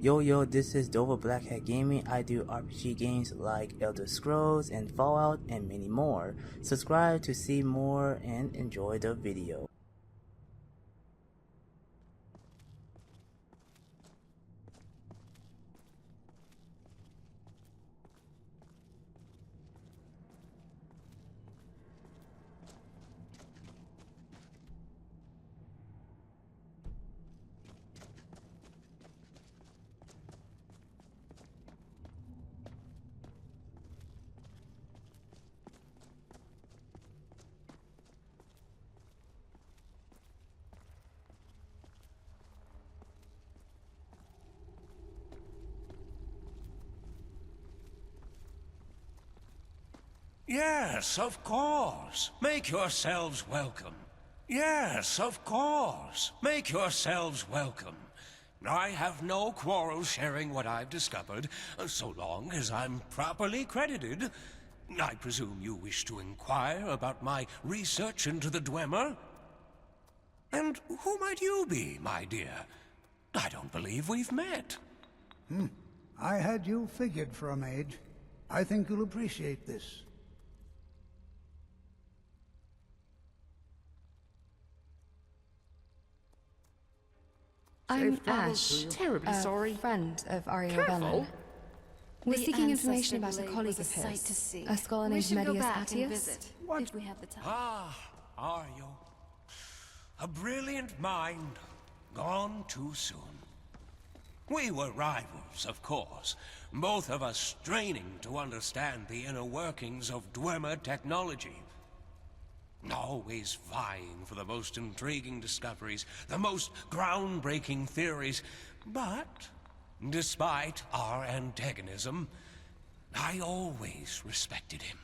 Yo, this is Dova Blackhat Gaming. I do RPG games like Elder Scrolls and Fallout and many more. Subscribe to see more and enjoy the video. Yes, of course. Make yourselves welcome. Yes, of course. Make yourselves welcome. I have no quarrel sharing what I've discovered, so long as I'm properly credited. I presume you wish to inquire about my research into the Dwemer? And who might you be, my dear? I don't believe we've met. I had you figured for a mage. I think you'll appreciate this. I'm Ashe, Terribly sorry. friend of Arya Careful. Rebellion. We're The seeking information ancestor about a blade colleague was of a sight his, to see. a scholar We named should go Medius back and Attius. visit, if we have the time. Are you? A brilliant mind, gone too soon. We were rivals, of course, both of us straining to understand the inner workings of Dwemer technology. Always vying for the most intriguing discoveries, the most groundbreaking theories. But, despite our antagonism, I always respected him.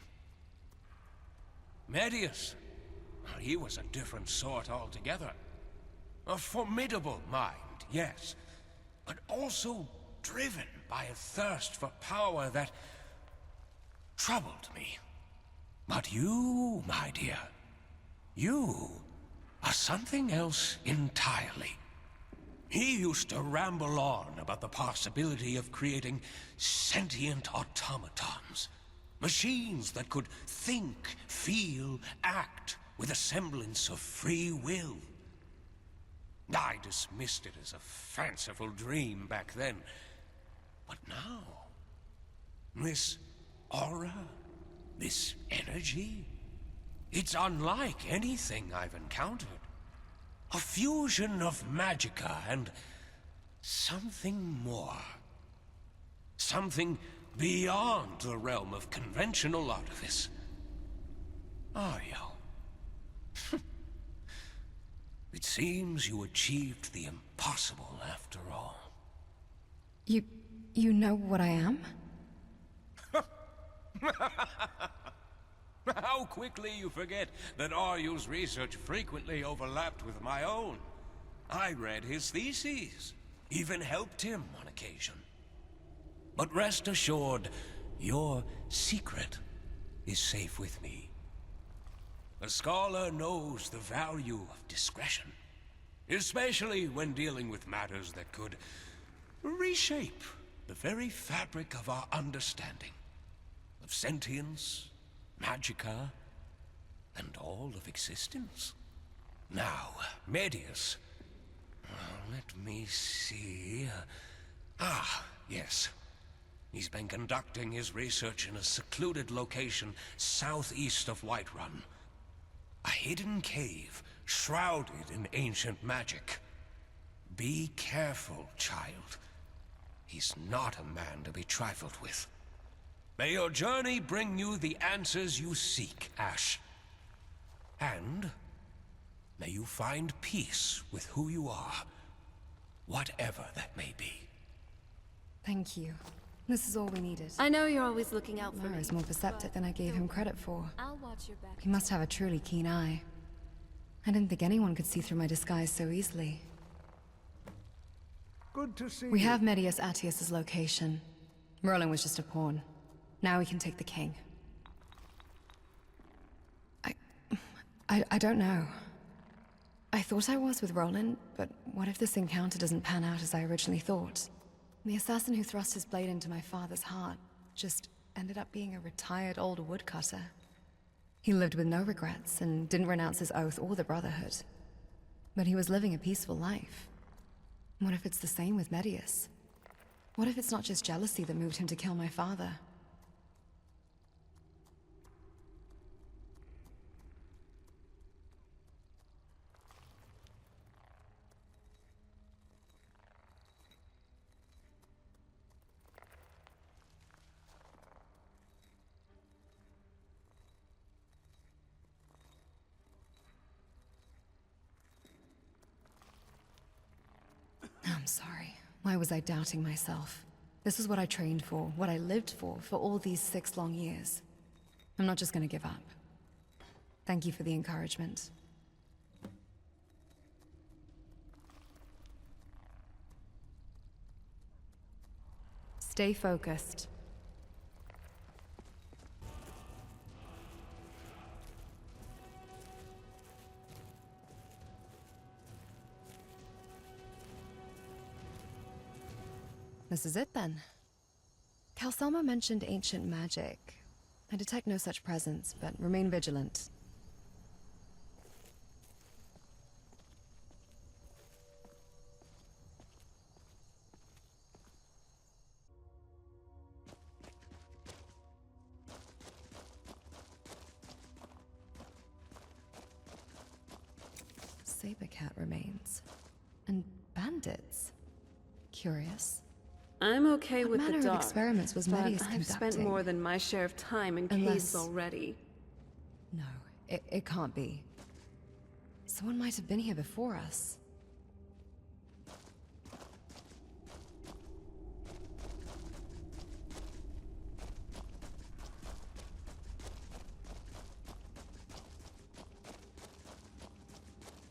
Medius, he was a different sort altogether. A formidable mind, yes, but also driven by a thirst for power that troubled me. But you, my dear, you are something else entirely. He used to ramble on about the possibility of creating sentient automatons. Machines that could think, feel, act with a semblance of free will. I dismissed it as a fanciful dream back then. But now, this aura, this energy, it's unlike anything I've encountered. A fusion of magicka and something more. Something beyond the realm of conventional artifice. Are you? It seems you achieved the impossible after all. You know what I am? How quickly you forget that Aryu's research frequently overlapped with my own. I read his theses, even helped him on occasion. But rest assured, your secret is safe with me. A scholar knows the value of discretion, especially when dealing with matters that could reshape the very fabric of our understanding of sentience, magicka, and all of existence. Now, Medius. Let me see. Yes. He's been conducting his research in a secluded location southeast of Whiterun. A hidden cave shrouded in ancient magic. Be careful, child. He's not a man to be trifled with. May your journey bring you the answers you seek, Ashe. And may you find peace with who you are, whatever that may be. Thank you. This is all we needed. I know you're always looking out for me. Mara's more perceptive than I gave him credit for. I'll watch your back. He must have a truly keen eye. I didn't think anyone could see through my disguise so easily. Good to see We you. have Medius Attius' location. Merlin was just a pawn. Now we can take the king. I don't know. I thought I was with Roland, but what if this encounter doesn't pan out as I originally thought? The assassin who thrust his blade into my father's heart just ended up being a retired old woodcutter. He lived with no regrets and didn't renounce his oath or the Brotherhood. But he was living a peaceful life. What if it's the same with Medius? What if it's not just jealousy that moved him to kill my father? I'm sorry. Why was I doubting myself? This is what I trained for, what I lived for all these 6 long years. I'm not just gonna give up. Thank you for the encouragement. Stay focused. This is it then. Calselma mentioned ancient magic. I detect no such presence, but remain vigilant. Sabercat remains. And bandits. Curious. I'm okay What with manner the of dark, experiments was but Medius I've spent conducting? more than my share of time in caves already. No, it can't be. Someone might have been here before us.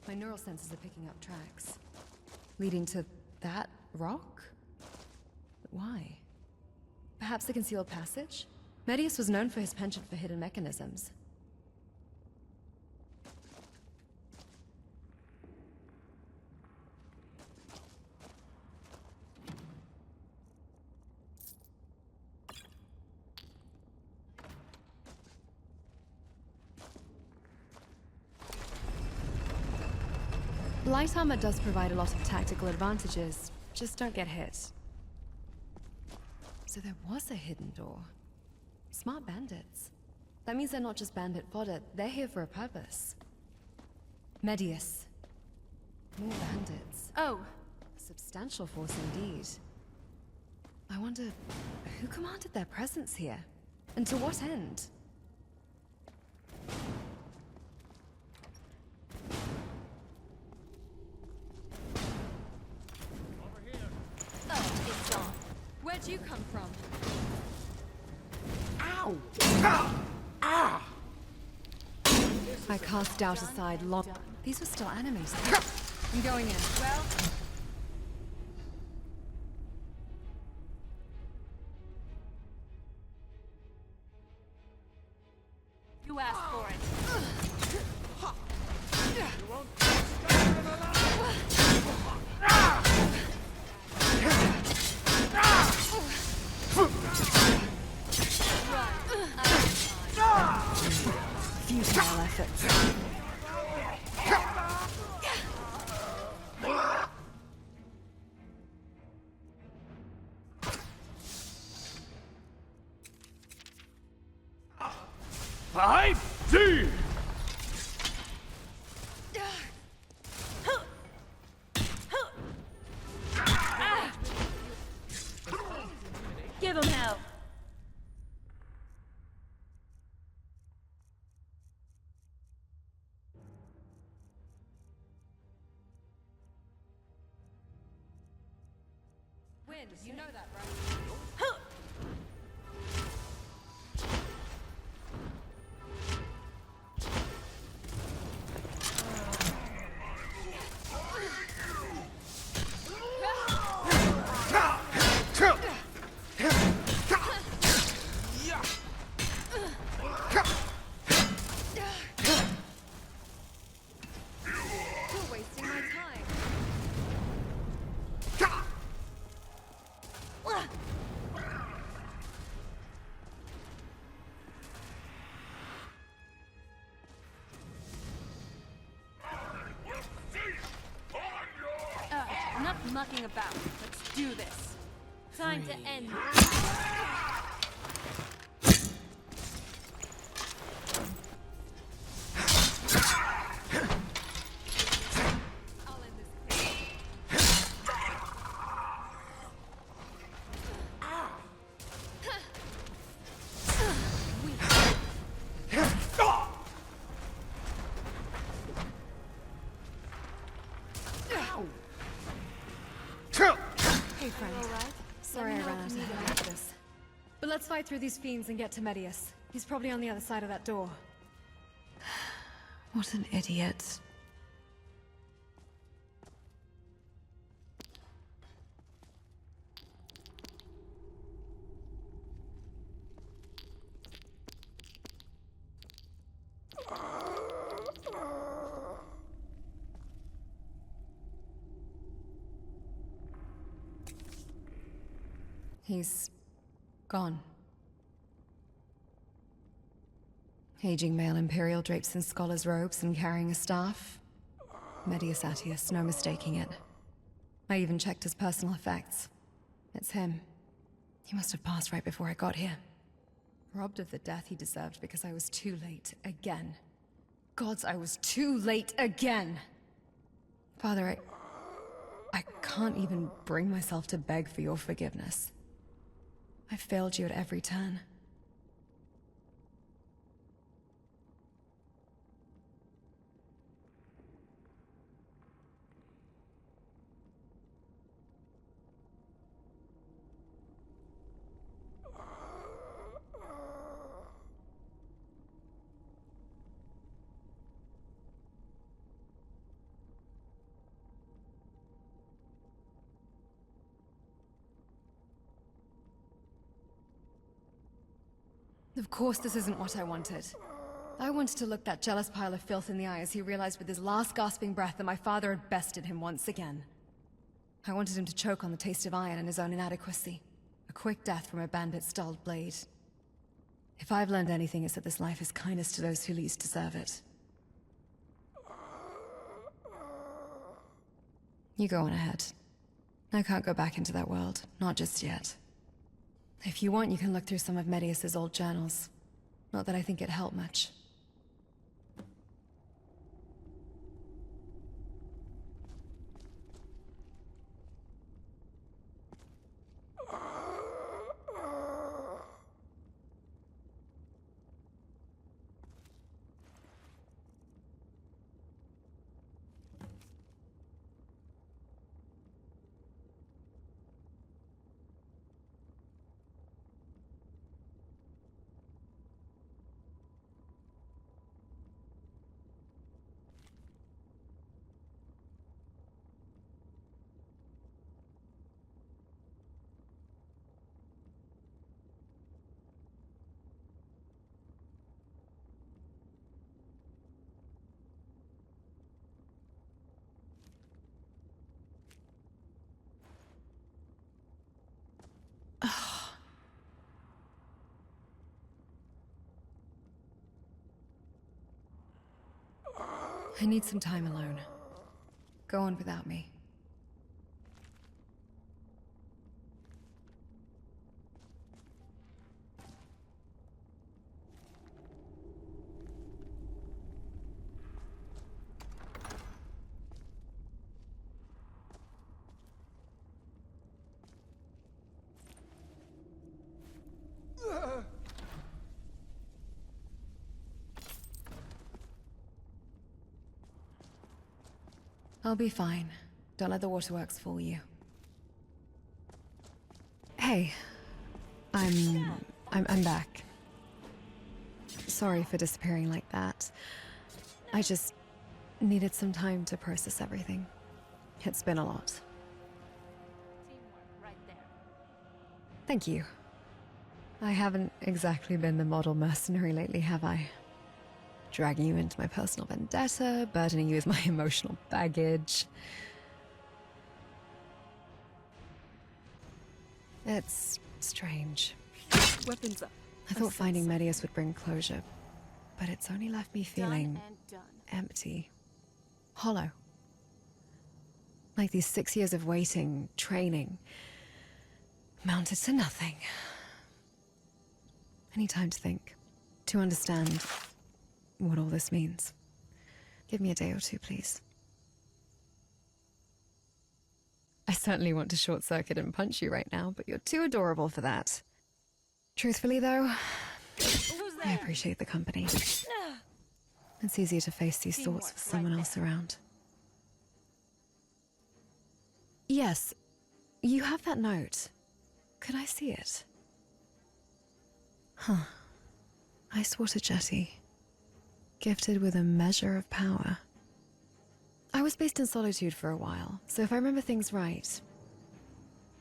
My neural sensors are picking up tracks. Leading to that rock? But why? Perhaps a concealed passage? Medius was known for his penchant for hidden mechanisms. Light armor does provide a lot of tactical advantages, just don't get hit. So there was a hidden door. Smart bandits. That means they're not just bandit fodder, they're here for a purpose. Medius. More bandits. Oh, A substantial force indeed. I wonder, who commanded their presence here? And to what end? it's on. Where'd you come from? I cast doubt aside long. These were still enemies. I'm going in. Well, you asked for it. Futile efforts. Give him hell. Wind, you know that, right? You're wasting my time. mucking about. Let's do this. Time to end. Hey, friend. Sorry I ran out of time for this. But let's fight through these fiends and get to Medius. He's probably on the other side of that door. What an idiot. He's gone. Aging male Imperial draped in scholar's robes and carrying a staff. Medius Atius, no mistaking it. I even checked his personal effects. It's him. He must have passed right before I got here. Robbed of the death he deserved because I was too late again. Gods, I was too late again! Father, I can't even bring myself to beg for your forgiveness. I failed you at every turn. Of course this isn't what I wanted. I wanted to look that jealous pile of filth in the eye as he realized with his last gasping breath that my father had bested him once again. I wanted him to choke on the taste of iron and his own inadequacy. A quick death from a bandit's dulled blade. If I've learned anything, it's that this life is kindness to those who least deserve it. You go on ahead. I can't go back into that world, not just yet. If you want, you can look through some of Medius's old journals. Not that I think it helped much. I need some time alone. Go on without me. I'll be fine. Don't let the waterworks fool you. Hey. I'm back. Sorry for disappearing like that. I just needed some time to process everything. It's been a lot. Teamwork right there. Thank you. I haven't exactly been the model mercenary lately, have I? Dragging you into my personal vendetta, burdening you with my emotional baggage. It's strange. Weapons up. I thought finding Medius would bring closure, but it's only left me feeling Done and done. empty. Hollow. Like these 6 years of waiting, training, mounted to nothing. I need time to think, to understand what all this means. Give me a day or two, please. I certainly want to short-circuit and punch you right now, but you're too adorable for that. Truthfully, though, I appreciate the company. It's easier to face these thoughts with someone else around. Yes, you have that note. Could I see it? Huh. Ice water jetty. Gifted with a measure of power. I was based in Solitude for a while, so if I remember things right,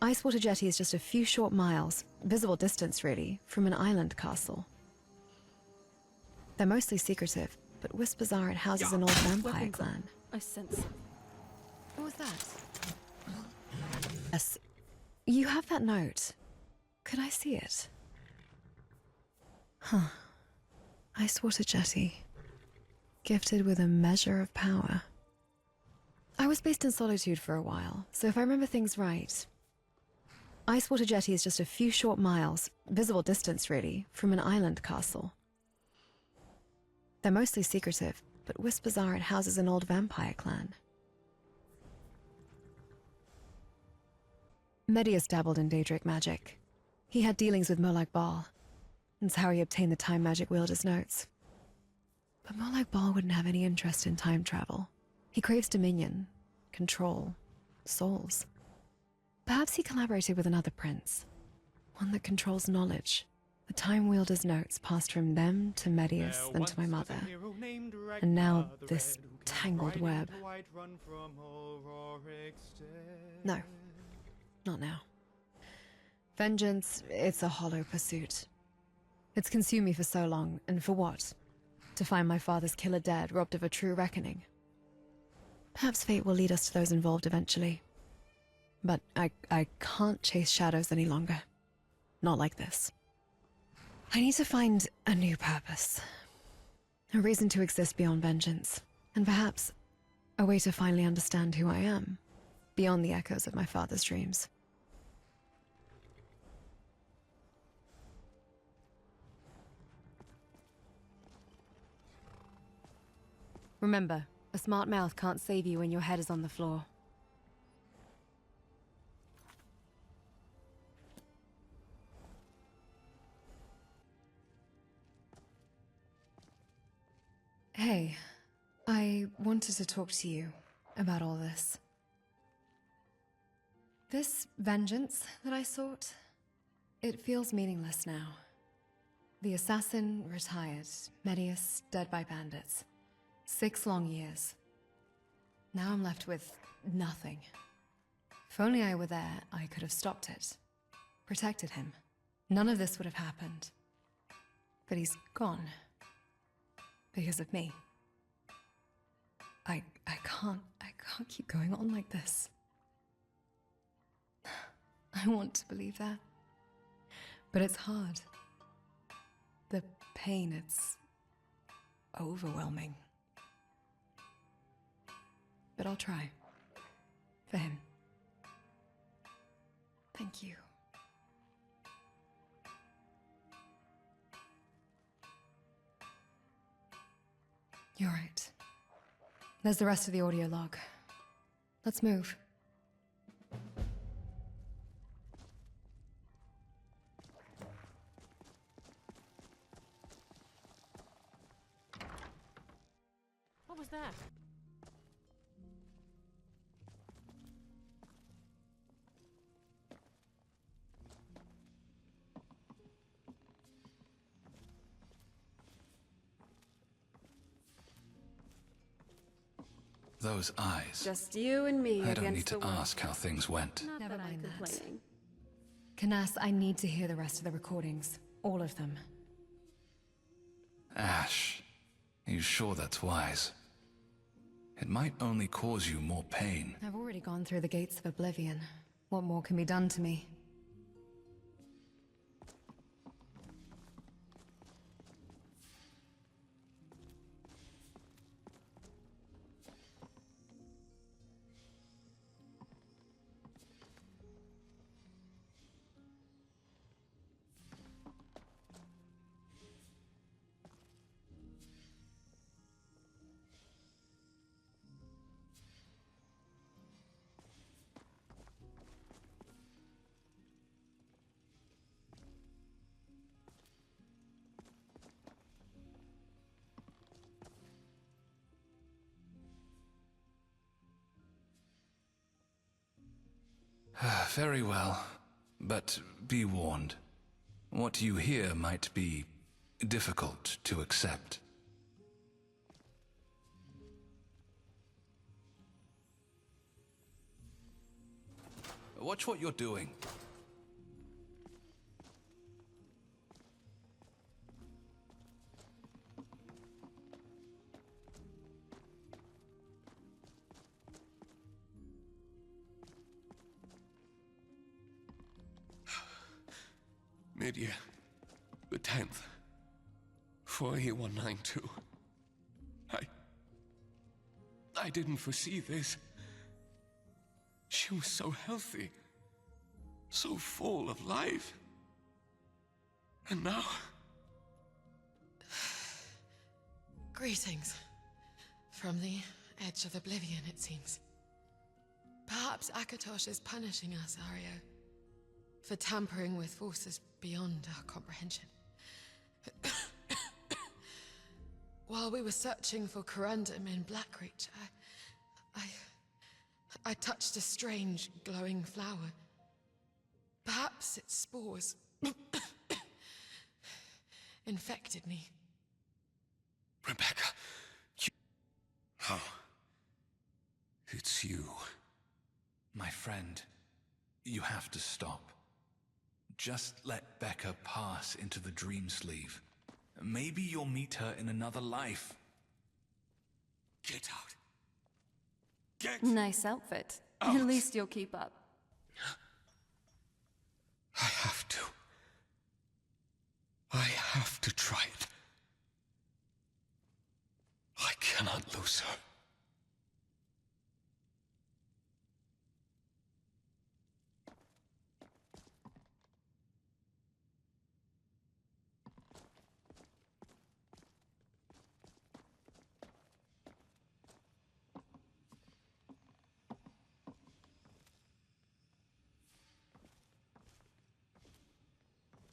Icewater Jetty is just a few short miles, visible distance really, from an island castle. They're mostly secretive, but whispers are it houses an old vampire clan. I sense it. What was that? Yes, you have that note. Could I see it? Huh. Icewater Jetty. Gifted with a measure of power. I was based in Solitude for a while, so if I remember things right, Icewater Jetty is just a few short miles, visible distance really, from an island castle. They're mostly secretive, but whispers are it houses an old vampire clan. Medius dabbled in Daedric magic. He had dealings with Molag Bal. That's how he obtained the time magic wielder's notes. But Molag Bal wouldn't have any interest in time travel. He craves dominion, control, souls. Perhaps he collaborated with another prince, one that controls knowledge. The time wielder's notes passed from them to Medius, then to my mother. And now this tangled web. No, not now. Vengeance, it's a hollow pursuit. It's consumed me for so long, and for what? To find my father's killer dead, robbed of a true reckoning. Perhaps fate will lead us to those involved eventually. But I can't chase shadows any longer. Not like this. I need to find a new purpose. A reason to exist beyond vengeance. And perhaps a way to finally understand who I am, beyond the echoes of my father's dreams. Remember, a smart mouth can't save you when your head is on the floor. Hey, I wanted to talk to you about all this. This vengeance that I sought, it feels meaningless now. The assassin retired, Medius dead by bandits. 6 long years. Now I'm left with nothing. If only I were there, I could have stopped it. Protected him. None of this would have happened. But he's gone. Because of me. I can't keep going on like this. I want to believe that. But it's hard. The pain, it's overwhelming. But I'll try. For him. Thank you. You're right. There's the rest of the audio log. Let's move. What was that? Those eyes. Just you and me I don't against need to the world. ask how things went. Not Never that I'm mind that. complaining. Canas, I need to hear the rest of the recordings. All of them. Ashe, are you sure that's wise? It might only cause you more pain. I've already gone through the gates of oblivion. What more can be done to me? Very well, but be warned. What you hear might be difficult to accept. Watch what you're doing. Mid-year, the 10th, 4E192. I didn't foresee this. She was so healthy, so full of life. And now... Greetings. From the edge of oblivion, it seems. Perhaps Akatosh is punishing us, Ario, for tampering with forces beyond our comprehension. While we were searching for corundum in Blackreach, I touched a strange, glowing flower. Perhaps its spores infected me. Rebecca, you... Oh. It's you. My friend, you have to stop. Just let Becca pass into the dream sleeve. Maybe you'll meet her in another life. Get out. Get Nice outfit. out. At least you'll keep up. I have to. I have to try it. I cannot lose her.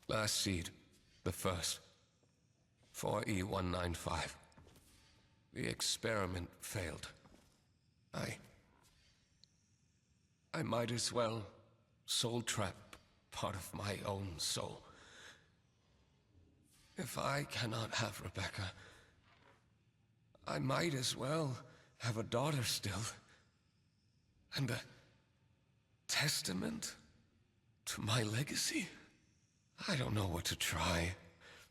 Last seed, the first. 4E195. The experiment failed. I might as well soul trap part of my own soul. If I cannot have Rebecca, I might as well have a daughter still. And a testament to my legacy. I don't know what to try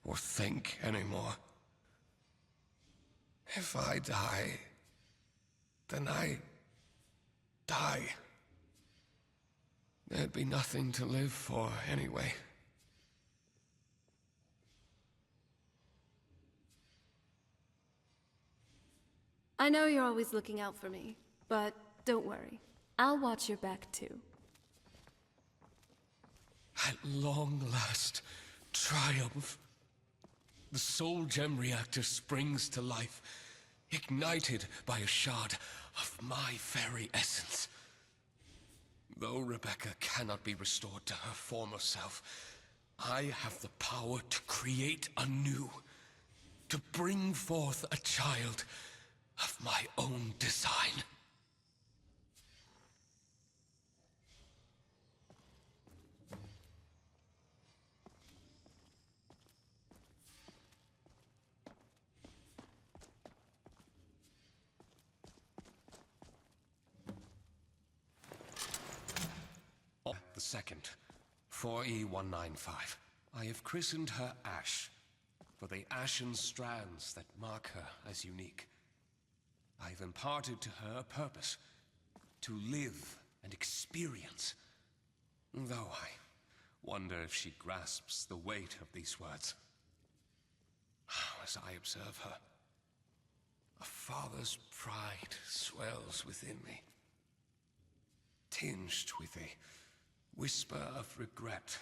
or think anymore. If I die, then I die. There'd be nothing to live for anyway. I know you're always looking out for me, but don't worry. I'll watch your back too. At long last, triumph. The soul gem reactor springs to life, ignited by a shard of my very essence. Though Rebecca cannot be restored to her former self, I have the power to create anew, to bring forth a child of my own design. The second, 4E195. I have christened her Ashe, for the ashen strands that mark her as unique. I have imparted to her a purpose, to live and experience. Though I wonder if she grasps the weight of these words. As I observe her, a father's pride swells within me, tinged with a whisper of regret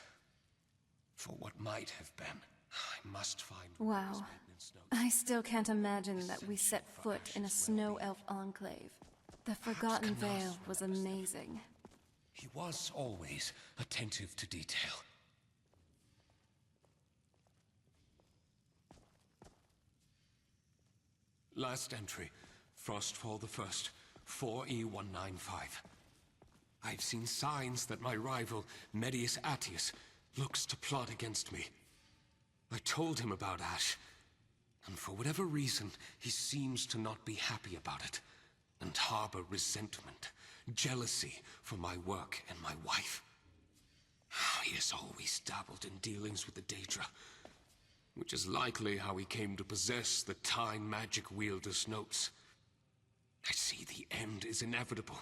for what might have been. I must find Wow. maintenance notes. I still can't imagine that we set foot in a snow elf enclave. The Forgotten Vale was amazing. He was always attentive to detail. Last entry, Frostfall the First, 4E195. I've seen signs that my rival, Medius Attius, looks to plot against me. I told him about Ashe, and for whatever reason, he seems to not be happy about it, and harbor resentment, jealousy for my work and my wife. He has always dabbled in dealings with the Daedra, which is likely how he came to possess the Time magic wielder's notes. I see the end is inevitable.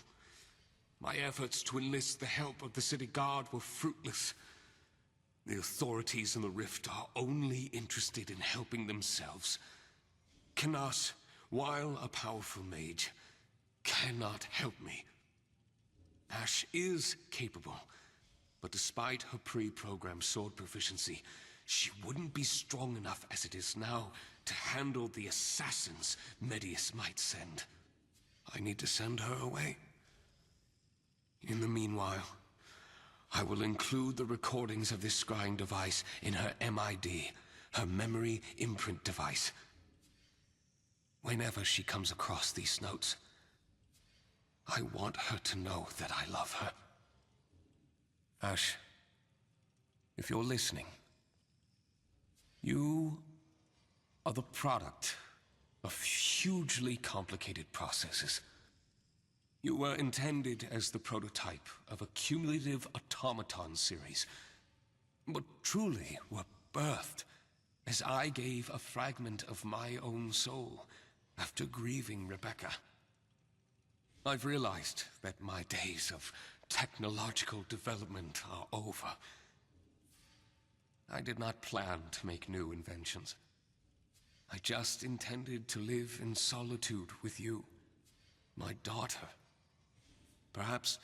My efforts to enlist the help of the city guard were fruitless. The authorities in the Rift are only interested in helping themselves. Canas, while a powerful mage, cannot help me. Ashe is capable, but despite her pre-programmed sword proficiency, she wouldn't be strong enough as it is now to handle the assassins Medius might send. I need to send her away. In the meanwhile, I will include the recordings of this scrying device in her MID, her memory imprint device. Whenever she comes across these notes, I want her to know that I love her. Ashe, if you're listening, you are the product of hugely complicated processes. You were intended as the prototype of a cumulative automaton series, but truly were birthed as I gave a fragment of my own soul after grieving Rebecca. I've realized that my days of technological development are over. I did not plan to make new inventions. I just intended to live in solitude with you, my daughter. Perhaps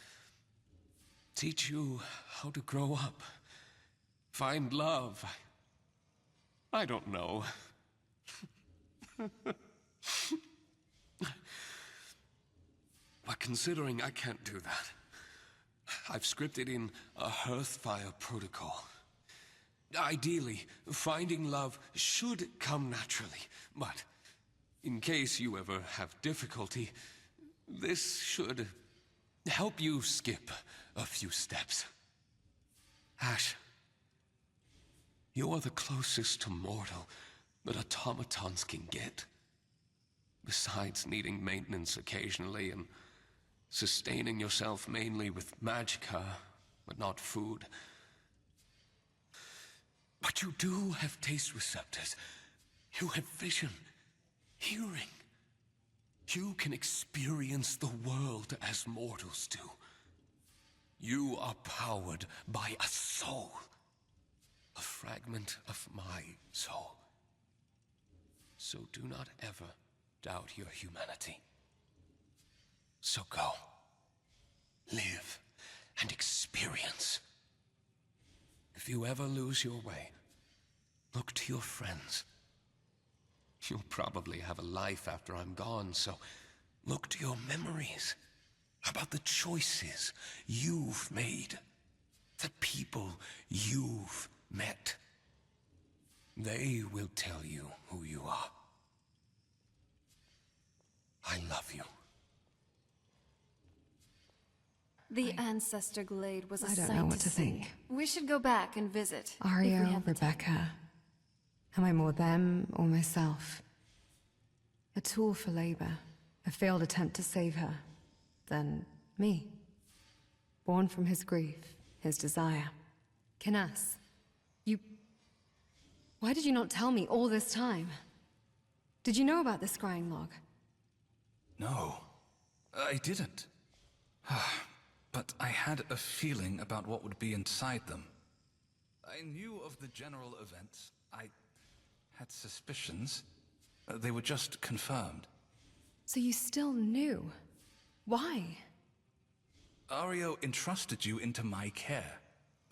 teach you how to grow up, find love. I don't know. But considering I can't do that, I've scripted in a Hearthfire protocol. Ideally, finding love should come naturally, but in case you ever have difficulty, this should help you skip a few steps. Ashe, you are the closest to mortal that automatons can get. Besides needing maintenance occasionally and sustaining yourself mainly with magicka, but not food. But you do have taste receptors. You have vision, hearing. You can experience the world as mortals do. You are powered by a soul, a fragment of my soul. So do not ever doubt your humanity. So go, live, and experience. If you ever lose your way, look to your friends. You'll probably have a life after I'm gone, so look to your memories about the choices you've made, the people you've met. They will tell you who you are. I love you. The Ancestor Glade was a I sight don't know what to see. think. We should go back and visit. if we Ario, have the time. Rebecca. Am I more them or myself? A tool for labor, a failed attempt to save her. Then me. Born from his grief, his desire. Canas, you... Why did you not tell me all this time? Did you know about the scrying log? No, I didn't. But I had a feeling about what would be inside them. I knew of the general events. I had suspicions. They were just confirmed. So you still knew? Why? Ario entrusted you into my care.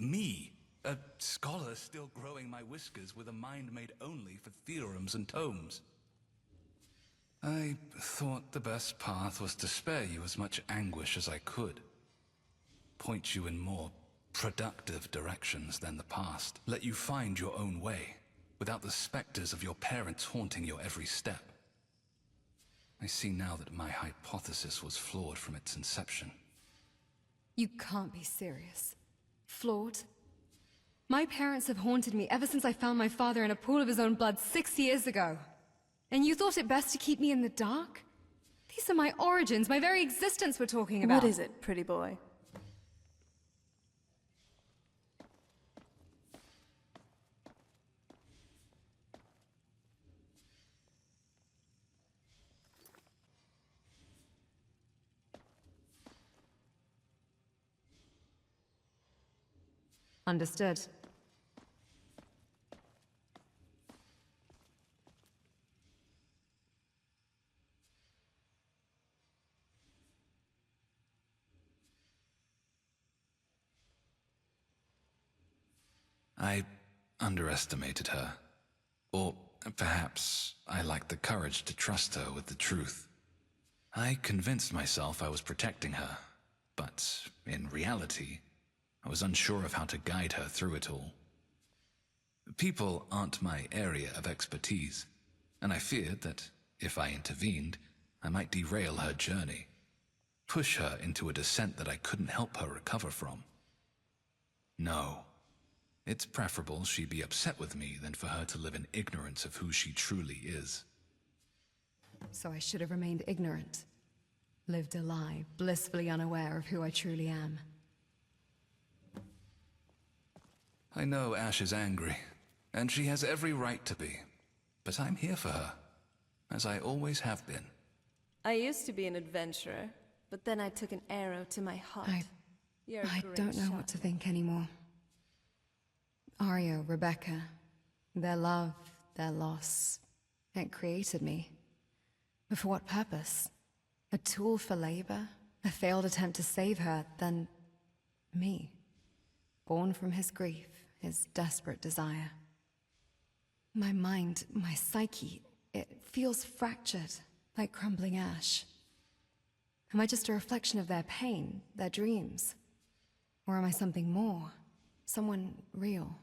Me, a scholar still growing my whiskers with a mind made only for theorems and tomes. I thought the best path was to spare you as much anguish as I could. Point you in more productive directions than the past. Let you find your own way, without the specters of your parents haunting your every step. I see now that my hypothesis was flawed from its inception. You can't be serious. Flawed? My parents have haunted me ever since I found my father in a pool of his own blood 6 years ago. And you thought it best to keep me in the dark? These are my origins, my very existence we're talking about. What is it, pretty boy? Understood. I underestimated her. Or perhaps I lacked the courage to trust her with the truth. I convinced myself I was protecting her, but in reality, I was unsure of how to guide her through it all. People aren't my area of expertise, and I feared that if I intervened, I might derail her journey, push her into a descent that I couldn't help her recover from. No. It's preferable she be upset with me than for her to live in ignorance of who she truly is. So I should have remained ignorant. Lived a lie, blissfully unaware of who I truly am. I know Ashe is angry, and she has every right to be. But I'm here for her, as I always have been. I used to be an adventurer, but then I took an arrow to my heart. You're a I great don't know shot. what to think anymore. Ario, Rebecca, their love, their loss, it created me. But for what purpose? A tool for labor? A failed attempt to save her, then me. Born from his grief, his desperate desire. My mind, my psyche, it feels fractured, like crumbling ash. Am I just a reflection of their pain, their dreams? Or am I something more? Someone real?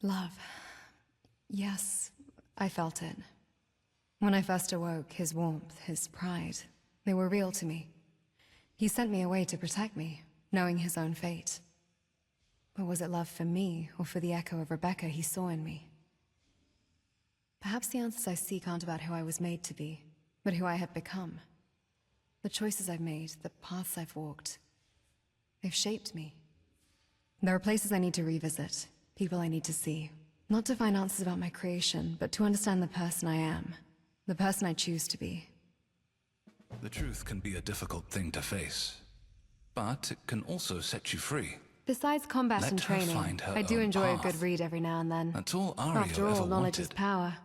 Love. Yes, I felt it. When I first awoke, his warmth, his pride, they were real to me. He sent me away to protect me, knowing his own fate. But was it love for me, or for the echo of Rebecca he saw in me? Perhaps the answers I seek aren't about who I was made to be, but who I have become. The choices I've made, the paths I've walked, they've shaped me. There are places I need to revisit, people I need to see. Not to find answers about my creation, but to understand the person I am. The person I choose to be. The truth can be a difficult thing to face, but it can also set you free. Besides combat Let and her training, find her I do own enjoy a path. good read every now and then. That's all Ario After all, ever knowledge is wanted. power.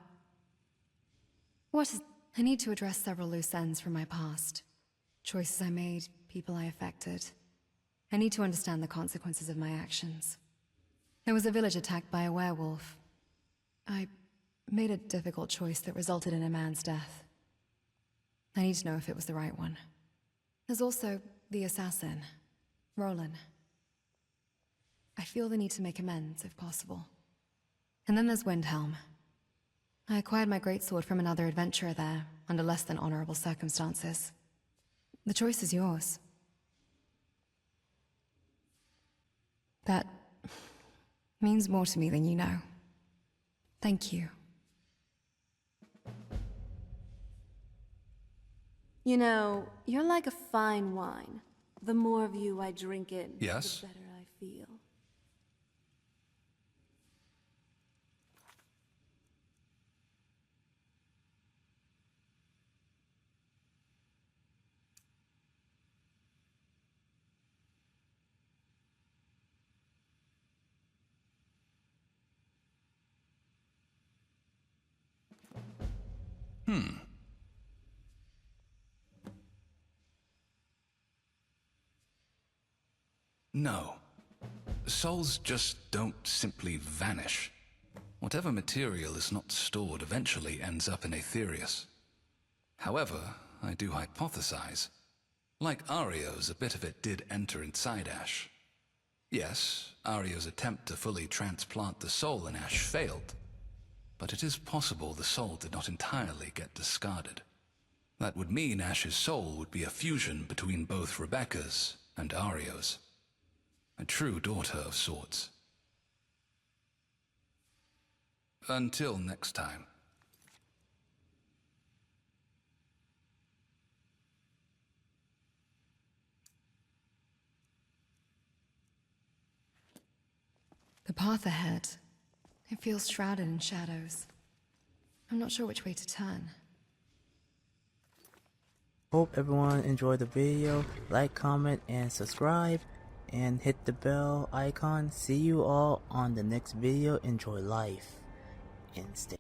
What is... I need to address several loose ends from my past. Choices I made, people I affected. I need to understand the consequences of my actions. There was a village attacked by a werewolf. I made a difficult choice that resulted in a man's death. I need to know if it was the right one. There's also the assassin, Roland. I feel the need to make amends, if possible. And then there's Windhelm. I acquired my greatsword from another adventurer there, under less than honorable circumstances. The choice is yours. That means more to me than you know. Thank you. You know, you're like a fine wine. The more of you I drink in, Yes? the better I feel. No. Souls just don't simply vanish. Whatever material is not stored eventually ends up in Aetherius. However, I do hypothesize. Like Ario's, a bit of it did enter inside Ashe. Yes, Ario's attempt to fully transplant the soul in Ashe failed, but it is possible the soul did not entirely get discarded. That would mean Ashe's soul would be a fusion between both Rebecca's and Ario's. A true daughter of sorts. Until next time. The path ahead. It feels shrouded in shadows. I'm not sure which way to turn. Hope everyone enjoyed the video. Like, comment, and subscribe. And hit the bell icon. See you all on the next video. Enjoy life. And stay.